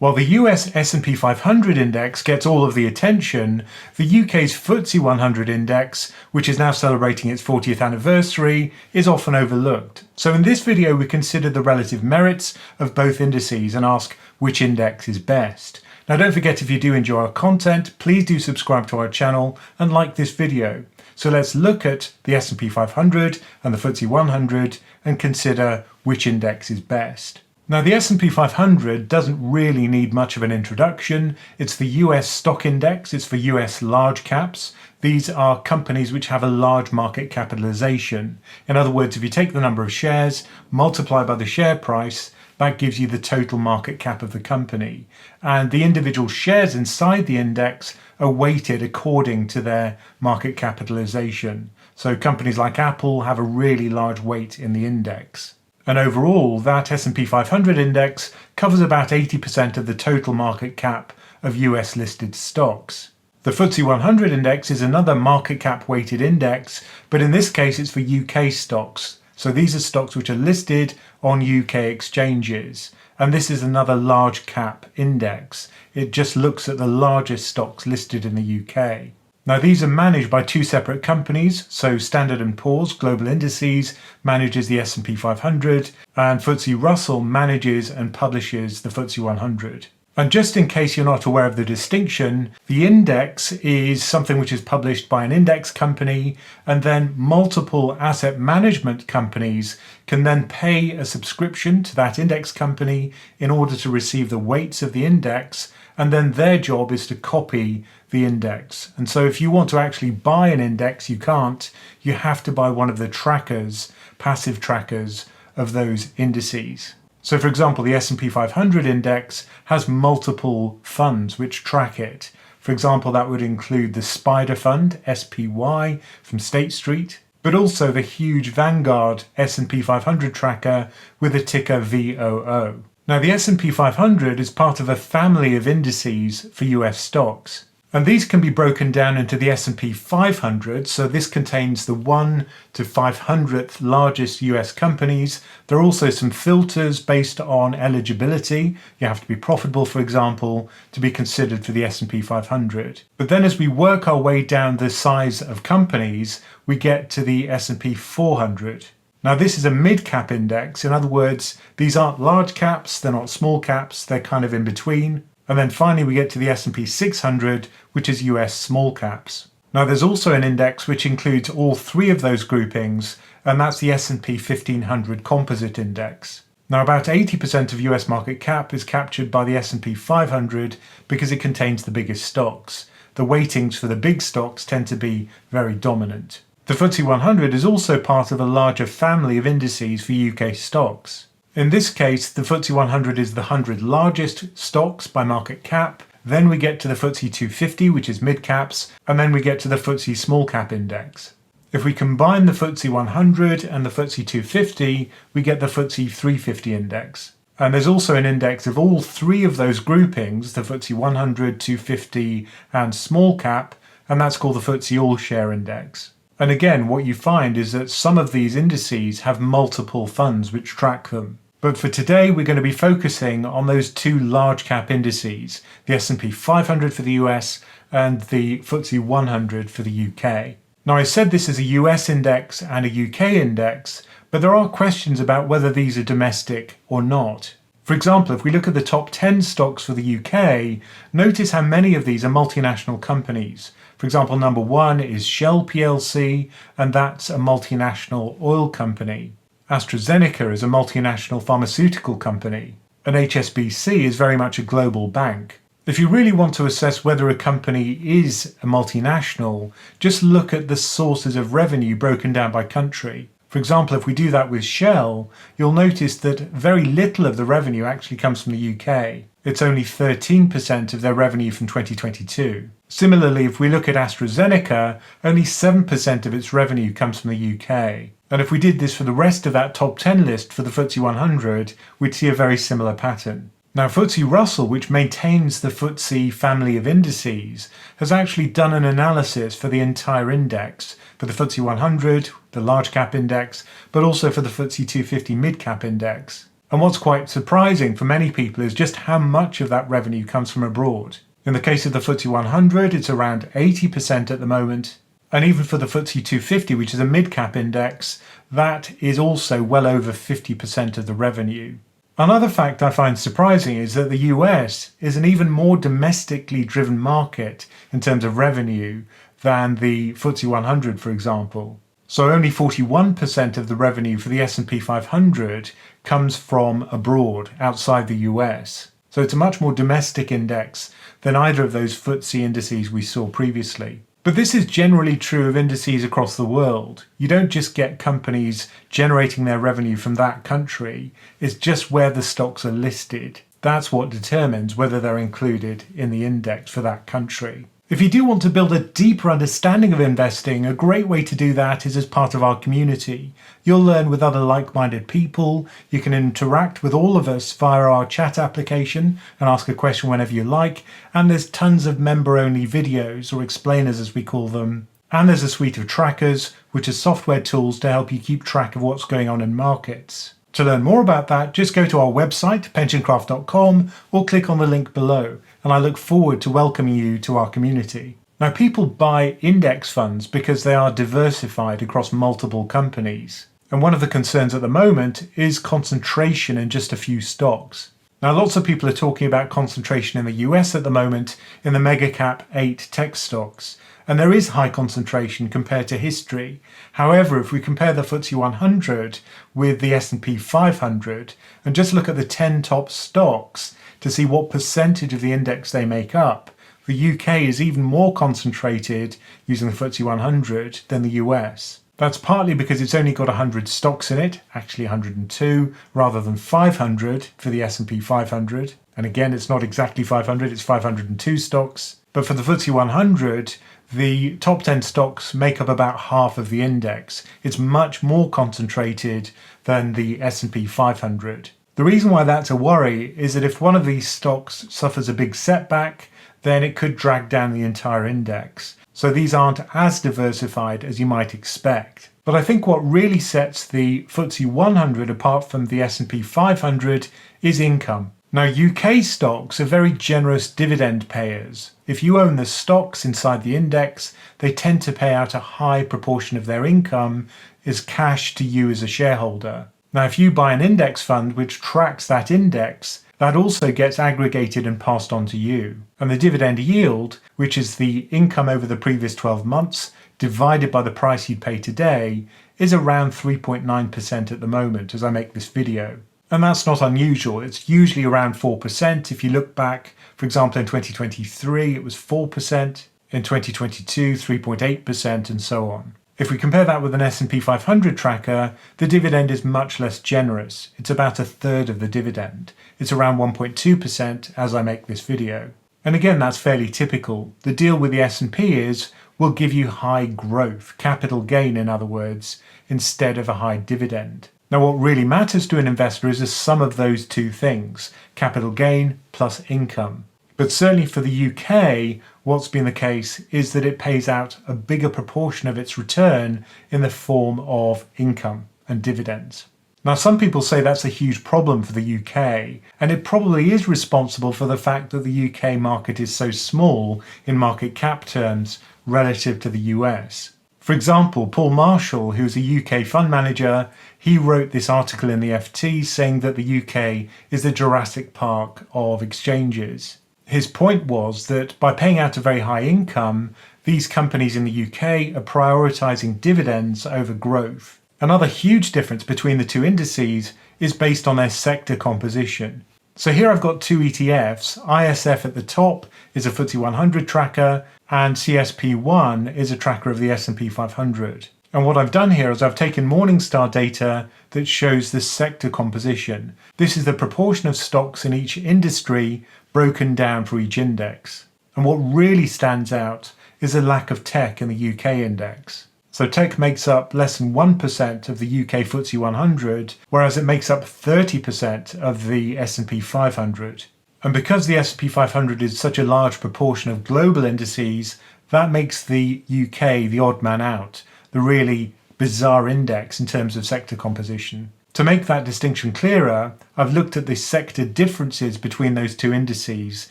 While the US S&P 500 index gets all of the attention, the UK's FTSE 100 index, which is now celebrating its 40th anniversary, is often overlooked. So in this video we consider the relative merits of both indices and ask which index is best. Now don't forget, if you do enjoy our content, please do subscribe to our channel and like this video. So let's look at the S&P 500 and the FTSE 100 and consider which index is best. Now the S&P 500 doesn't really need much of an introduction. It's the US stock index, it's for US large caps. These are companies which have a large market capitalization. In other words, if you take the number of shares, multiply by the share price, that gives you the total market cap of the company. And the individual shares inside the index are weighted according to their market capitalization. So companies like Apple have a really large weight in the index. And overall, that S&P 500 index covers about 80% of the total market cap of US listed stocks. The FTSE 100 index is another market cap weighted index, but in this case it's for UK stocks. So these are stocks which are listed on UK exchanges. And this is another large cap index. It just looks at the largest stocks listed in the UK. Now these are managed by two separate companies, so Standard & Poor's Global Indices manages the S&P 500 and FTSE Russell manages and publishes the FTSE 100. And just in case you're not aware of the distinction, the index is something which is published by an index company, and then multiple asset management companies can then pay a subscription to that index company in order to receive the weights of the index, and then their job is to copy the index. And so if you want to actually buy an index, you can't. You have to buy one of the trackers, passive trackers of those indices. So for example, the S&P 500 index has multiple funds which track it. For example, that would include the Spider Fund, SPY, from State Street, but also the huge Vanguard S&P 500 tracker with a ticker VOO. Now the S&P 500 is part of a family of indices for US stocks. And these can be broken down into the S&P 500, so this contains the 1 to 500th largest US companies. There are also some filters based on eligibility. You have to be profitable, for example, to be considered for the S&P 500. But then as we work our way down the size of companies, we get to the S&P 400. Now this is a mid-cap index. In other words, these aren't large caps, they're not small caps, they're kind of in between. And then finally we get to the S&P 600, which is US small caps. Now there's also an index which includes all three of those groupings, and that's the S&P 1500 Composite Index. Now about 80% of US market cap is captured by the S&P 500 because it contains the biggest stocks. The weightings for the big stocks tend to be very dominant. The FTSE 100 is also part of a larger family of indices for UK stocks. In this case, the FTSE 100 is the 100 largest stocks by market cap. Then we get to the FTSE 250, which is mid caps, and then we get to the FTSE small cap index. If we combine the FTSE 100 and the FTSE 250, we get the FTSE 350 index. And there's also an index of all three of those groupings, the FTSE 100, 250 and small cap, and that's called the FTSE All Share Index. And again, what you find is that some of these indices have multiple funds which track them. But for today, we're going to be focusing on those two large cap indices, the S&P 500 for the US and the FTSE 100 for the UK. Now I said this is a US index and a UK index, but there are questions about whether these are domestic or not. For example, if we look at the top 10 stocks for the UK, notice how many of these are multinational companies. For example, number 1 is Shell plc, and that's a multinational oil company. AstraZeneca is a multinational pharmaceutical company. And HSBC is very much a global bank. If you really want to assess whether a company is a multinational, just look at the sources of revenue broken down by country. For example, if we do that with Shell, you'll notice that very little of the revenue actually comes from the UK. It's only 13% of their revenue from 2022. Similarly, if we look at AstraZeneca, only 7% of its revenue comes from the UK. And if we did this for the rest of that top 10 list for the FTSE 100, we'd see a very similar pattern. Now, FTSE Russell, which maintains the FTSE family of indices, has actually done an analysis for the entire index, for the FTSE 100, the large cap index, but also for the FTSE 250 mid cap index. And what's quite surprising for many people is just how much of that revenue comes from abroad. In the case of the FTSE 100, it's around 80% at the moment. And even for the FTSE 250, which is a mid-cap index, that is also well over 50% of the revenue. Another fact I find surprising is that the US is an even more domestically driven market in terms of revenue than the FTSE 100, for example. So only 41% of the revenue for the S&P 500 comes from abroad, outside the US. So it's a much more domestic index than either of those FTSE indices we saw previously. But this is generally true of indices across the world. You don't just get companies generating their revenue from that country, it's just where the stocks are listed. That's what determines whether they're included in the index for that country. If you do want to build a deeper understanding of investing, a great way to do that is as part of our community. You'll learn with other like-minded people, you can interact with all of us via our chat application and ask a question whenever you like, and there's tons of member-only videos, or explainers as we call them. And there's a suite of trackers, which are software tools to help you keep track of what's going on in markets. To learn more about that, just go to our website, PensionCraft.com, or click on the link below, and I look forward to welcoming you to our community. Now, people buy index funds because they are diversified across multiple companies, and one of the concerns at the moment is concentration in just a few stocks. Now, lots of people are talking about concentration in the US at the moment in the mega cap 8 tech stocks, and there is high concentration compared to history. However, if we compare the FTSE 100 with the S&P 500 and just look at the 10 top stocks to see what percentage of the index they make up, the UK is even more concentrated using the FTSE 100 than the US. That's partly because it's only got 100 stocks in it, actually 102, rather than 500 for the S&P 500. And again, it's not exactly 500, it's 502 stocks. But for the FTSE 100, the top 10 stocks make up about half of the index. It's much more concentrated than the S&P 500. The reason why that's a worry is that if one of these stocks suffers a big setback, then it could drag down the entire index. So these aren't as diversified as you might expect. But I think what really sets the FTSE 100 apart from the S&P 500 is income. Now, UK stocks are very generous dividend payers. If you own the stocks inside the index, they tend to pay out a high proportion of their income as cash to you as a shareholder. Now, if you buy an index fund which tracks that index, that also gets aggregated and passed on to you. And the dividend yield, which is the income over the previous 12 months divided by the price you'd pay today, is around 3.9% at the moment as I make this video. And that's not unusual. It's usually around 4%. If you look back, for example, in 2023, it was 4%. In 2022, 3.8%, and so on. If we compare that with an S&P 500 tracker, the dividend is much less generous. It's about a third of the dividend. It's around 1.2% as I make this video. And again, that's fairly typical. The deal with the S&P is we'll give you high growth, capital gain in other words, instead of a high dividend. Now, what really matters to an investor is the sum of those two things, capital gain plus income. But certainly for the UK, what's been the case is that it pays out a bigger proportion of its return in the form of income and dividends. Now, some people say that's a huge problem for the UK, and it probably is responsible for the fact that the UK market is so small in market cap terms relative to the US. For example, Paul Marshall, who's a UK fund manager, he wrote this article in the FT saying that the UK is the Jurassic Park of exchanges. His point was that by paying out a very high income, these companies in the UK are prioritising dividends over growth. Another huge difference between the two indices is based on their sector composition. So here I've got two ETFs. ISF at the top is a FTSE 100 tracker, and CSP1 is a tracker of the S&P 500. And what I've done here is I've taken Morningstar data that shows the sector composition. This is the proportion of stocks in each industry broken down for each index. And what really stands out is the lack of tech in the UK index. So tech makes up less than 1% of the UK FTSE 100, whereas it makes up 30% of the S&P 500. And because the S&P 500 is such a large proportion of global indices, that makes the UK the odd man out, the really bizarre index in terms of sector composition. To make that distinction clearer, I've looked at the sector differences between those two indices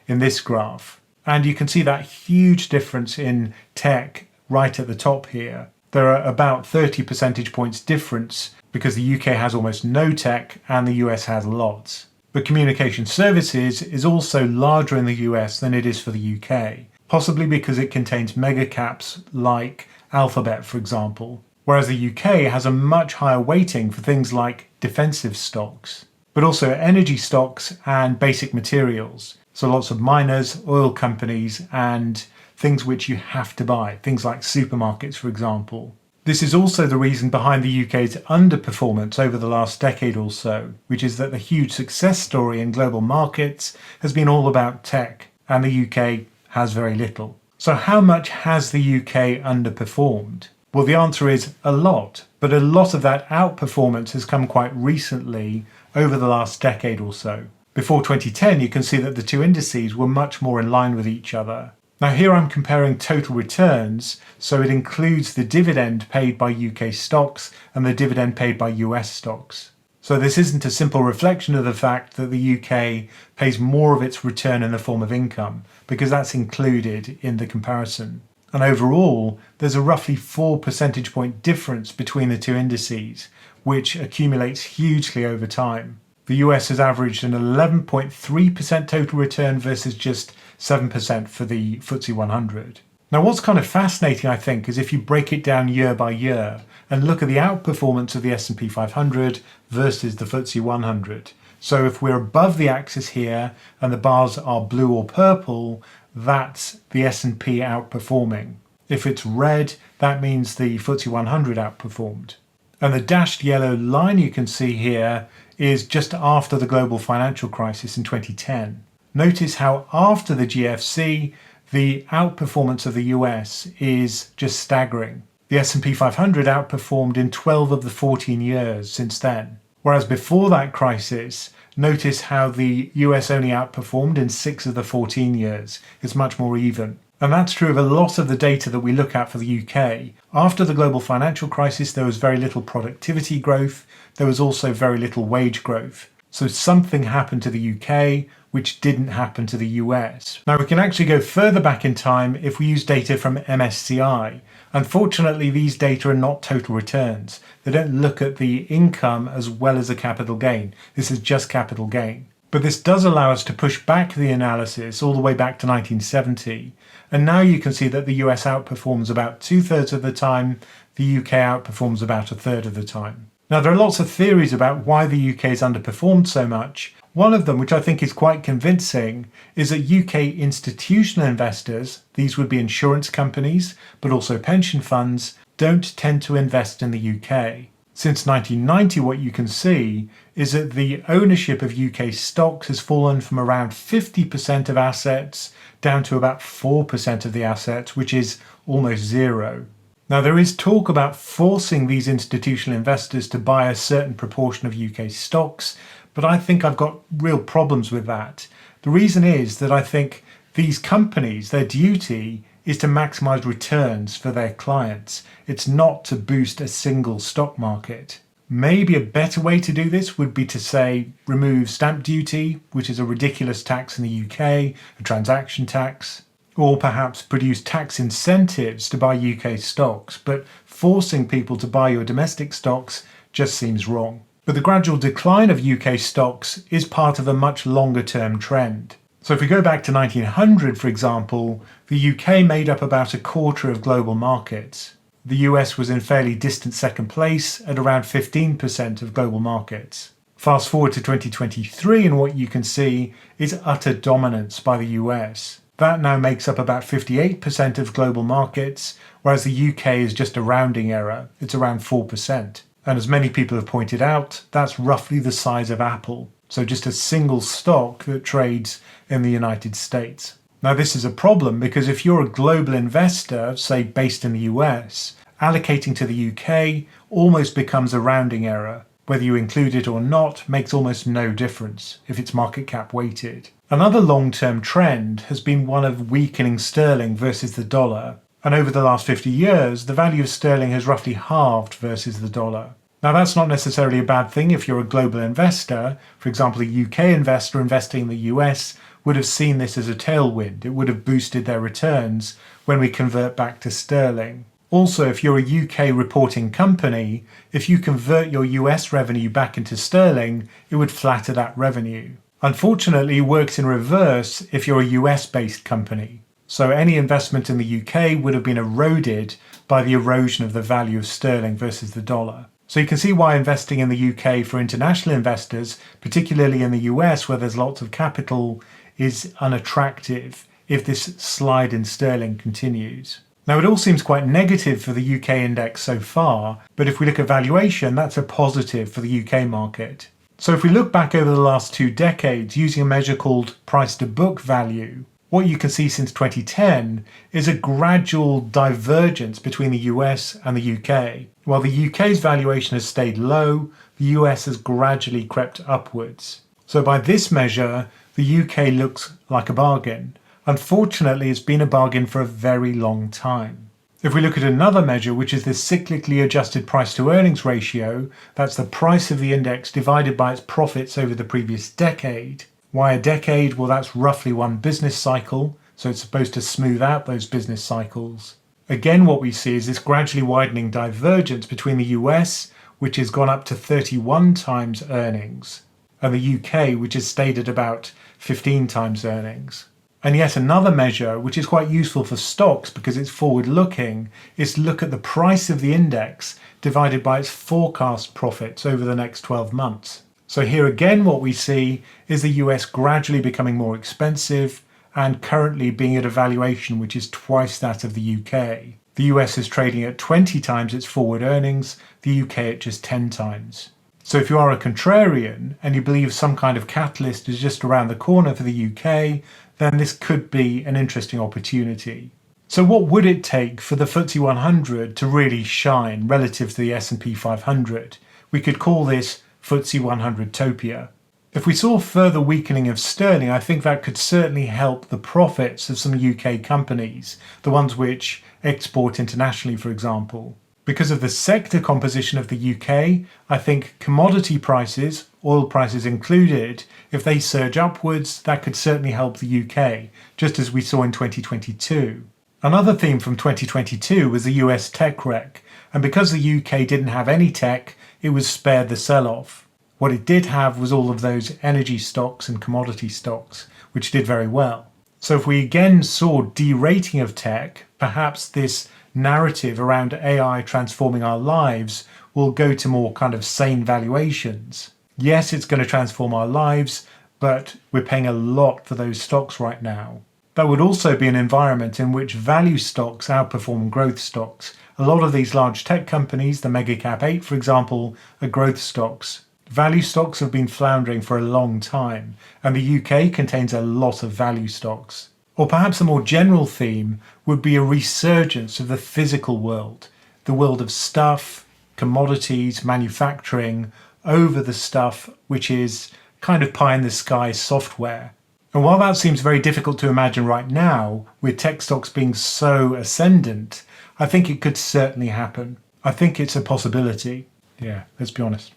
in this graph. And you can see that huge difference in tech right at the top here. There are about 30 percentage points difference because the UK has almost no tech and the US has lots. But communication services is also larger in the US than it is for the UK, possibly because it contains mega caps like Alphabet, for example, whereas the UK has a much higher weighting for things like defensive stocks, but also energy stocks and basic materials. So lots of miners, oil companies, and things which you have to buy, things like supermarkets, for example. This is also the reason behind the UK's underperformance over the last decade or so, which is that the huge success story in global markets has been all about tech, and the UK has very little. So how much has the UK underperformed? Well, the answer is a lot, but a lot of that outperformance has come quite recently over the last decade or so. Before 2010, you can see that the two indices were much more in line with each other. Now here I'm comparing total returns, so it includes the dividend paid by UK stocks and the dividend paid by US stocks. So this isn't a simple reflection of the fact that the UK pays more of its return in the form of income, because that's included in the comparison. And overall, there's a roughly 4 percentage point difference between the two indices, which accumulates hugely over time. The US has averaged an 11.3% total return versus just 7% for the FTSE 100. Now what's kind of fascinating, I think, is if you break it down year by year and look at the outperformance of the S&P 500 versus the FTSE 100. So if we're above the axis here and the bars are blue or purple, that's the S&P outperforming. If it's red, that means the FTSE 100 outperformed. And the dashed yellow line you can see here is just after the global financial crisis in 2010. Notice how after the GFC, the outperformance of the US is just staggering. The S&P 500 outperformed in 12 of the 14 years since then. Whereas before that crisis, notice how the US only outperformed in 6 of the 14 years. It's much more even. And that's true of a lot of the data that we look at for the UK. After the global financial crisis, there was very little productivity growth. There was also very little wage growth. So something happened to the UK which didn't happen to the US. Now we can actually go further back in time if we use data from MSCI. Unfortunately, these data are not total returns. They don't look at the income as well as the capital gain. This is just capital gain. But this does allow us to push back the analysis all the way back to 1970. And now you can see that the US outperforms about 2/3 of the time, the UK outperforms about 1/3 of the time. Now there are lots of theories about why the UK has underperformed so much. One of them, which I think is quite convincing, is that UK institutional investors, these would be insurance companies, but also pension funds, don't tend to invest in the UK. Since 1990, what you can see is that the ownership of UK stocks has fallen from around 50% of assets down to about 4% of the assets, which is almost zero. Now, there is talk about forcing these institutional investors to buy a certain proportion of UK stocks, but I think I've got real problems with that. The reason is that I think these companies, their duty is to maximize returns for their clients. It's not to boost a single stock market. Maybe a better way to do this would be to say remove stamp duty, which is a ridiculous tax in the UK, a transaction tax, or perhaps produce tax incentives to buy UK stocks, but forcing people to buy your domestic stocks just seems wrong. But the gradual decline of UK stocks is part of a much longer term trend. So if we go back to 1900, for example, the UK made up about 1/4 of global markets. The US was in fairly distant second place at around 15% of global markets. Fast forward to 2023 and what you can see is utter dominance by the US. That now makes up about 58% of global markets, whereas the UK is just a rounding error. It's around 4%. And as many people have pointed out, that's roughly the size of Apple. So just a single stock that trades in the United States. Now this is a problem because if you're a global investor, say based in the US, allocating to the UK almost becomes a rounding error. Whether you include it or not makes almost no difference if it's market cap weighted. Another long-term trend has been one of weakening sterling versus the dollar. And over the last 50 years, the value of sterling has roughly halved versus the dollar. Now, that's not necessarily a bad thing if you're a global investor. For example, a UK investor investing in the US would have seen this as a tailwind. It would have boosted their returns when we convert back to sterling. Also, if you're a UK reporting company, if you convert your US revenue back into sterling, it would flatter that revenue. Unfortunately, it works in reverse if you're a US-based company. So any investment in the UK would have been eroded by the erosion of the value of sterling versus the dollar. So you can see why investing in the UK for international investors, particularly in the US where there's lots of capital, is unattractive if this slide in sterling continues. Now, it all seems quite negative for the UK index so far, but if we look at valuation, that's a positive for the UK market. So if we look back over the last 2 decades using a measure called price to book value, what you can see since 2010 is a gradual divergence between the US and the UK. While the UK's valuation has stayed low, the US has gradually crept upwards. So by this measure, the UK looks like a bargain. Unfortunately, it's been a bargain for a very long time. If we look at another measure, which is the cyclically adjusted price to earnings ratio, that's the price of the index divided by its profits over the previous decade. Why a decade? Well, that's roughly 1 business cycle, so it's supposed to smooth out those business cycles. Again, what we see is this gradually widening divergence between the US, which has gone up to 31 times earnings, and the UK, which has stayed at about 15 times earnings. And yet another measure, which is quite useful for stocks because it's forward-looking, is to look at the price of the index divided by its forecast profits over the next 12 months. So here again, what we see is the US gradually becoming more expensive and currently being at a valuation which is twice that of the UK. The US is trading at 20 times its forward earnings, the UK at just 10 times. So if you are a contrarian and you believe some kind of catalyst is just around the corner for the UK, then this could be an interesting opportunity. So what would it take for the FTSE 100 to really shine relative to the S&P 500? We could call this FTSE 100topia. If we saw further weakening of sterling, I think that could certainly help the profits of some UK companies, the ones which export internationally, for example. Because of the sector composition of the UK, I think commodity prices, oil prices included, if they surge upwards, that could certainly help the UK, just as we saw in 2022. Another theme from 2022 was the US tech wreck, and because the UK didn't have any tech, it was spared the sell-off. What it did have was all of those energy stocks and commodity stocks, which did very well. So if we again saw derating of tech, perhaps this narrative around AI transforming our lives will go to more kind of sane valuations. Yes, it's going to transform our lives, but we're paying a lot for those stocks right now. That would also be an environment in which value stocks outperform growth stocks. A lot of these large tech companies, the mega cap 8 for example, are growth stocks. Value stocks have been floundering for a long time, and the UK contains a lot of value stocks. Or perhaps a more general theme would be a resurgence of the physical world, the world of stuff, commodities, manufacturing, over the stuff which is kind of pie-in-the-sky software. And while that seems very difficult to imagine right now, with tech stocks being so ascendant, I think it could certainly happen. I think it's a possibility. Yeah, let's be honest.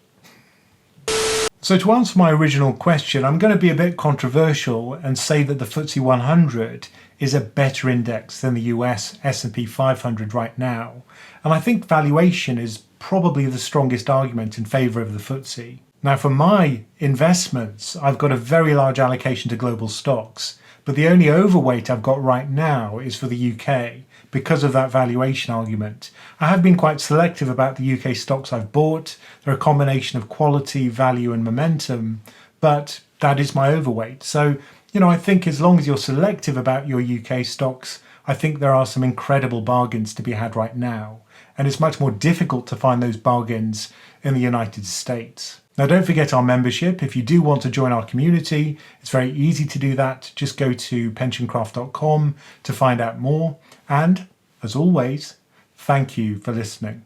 So to answer my original question, I'm going to be a bit controversial and say that the FTSE 100 is a better index than the US S&P 500 right now. And I think valuation is probably the strongest argument in favour of the FTSE. Now for my investments, I've got a very large allocation to global stocks, but the only overweight I've got right now is for the UK because of that valuation argument. I have been quite selective about the UK stocks I've bought. They're a combination of quality, value and momentum, but that is my overweight. So, I think as long as you're selective about your UK stocks, I think there are some incredible bargains to be had right now. And it's much more difficult to find those bargains in the United States. Now, don't forget our membership. If you do want to join our community, it's very easy to do that. Just go to PensionCraft.com to find out more. And as always, thank you for listening.